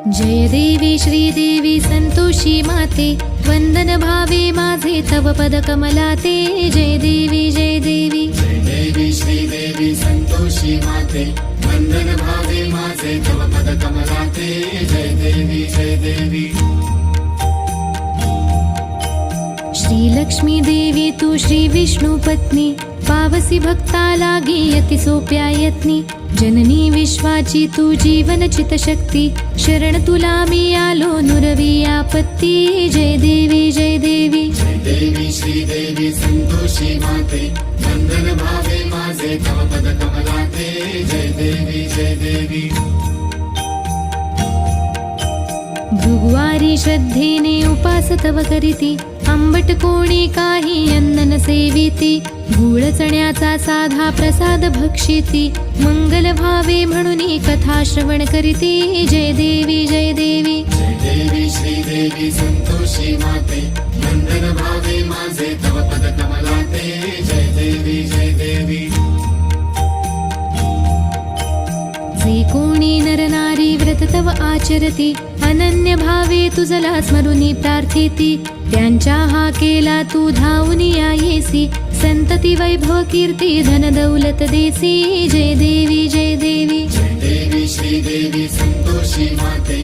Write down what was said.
जय देवी श्रीदेवी संतोषी माते, वंदन भावे माझे तव पद कमलाते। जय देवी जय देवी जय देवी श्रीदेवी संतोषी माते, वंदन भावे माझे तव पद कमलाते। जय देवी जय देवी श्री लक्ष्मी देवी तू श्री विष्णु पत्नी, पावसी भक्ता लागी अति सोप्या यत्नी। जननी विश्वाची तू जीवन चित शक्ती, शरण तुला मी आलो नुरवी आपत्ती। जय देवी जय देवी जय देवी श्रीदेवी संतोषी माते, वंदन भावे माझे तव पद कमलाते। जय देवी जय देवी भृगुवारी श्रद्धेने उपास तव करीती, आंबट कोणी काही अन्न न सेविती। गूळ चण्याचा साधा प्रसाद भक्षिती, मंगल भावे म्हणून कथा श्रवण करीती। जय देवी जय देवी जय देवी श्रीदेवी संतोषी माते, वंदन भावे माझे तव पद कमलाते। जय देवी जय देवी जे कोणी नर नारी व्रत तव आचरती, अनन्य भावे तुझला स्मरुनी प्रार्थिती। त्यांच्या हा केला तू धावून येसी, संतती वैभव कीर्ती धन दौलत देसी। जय देवी जय देवी जय देवी श्रीदेवी संतोषी माते।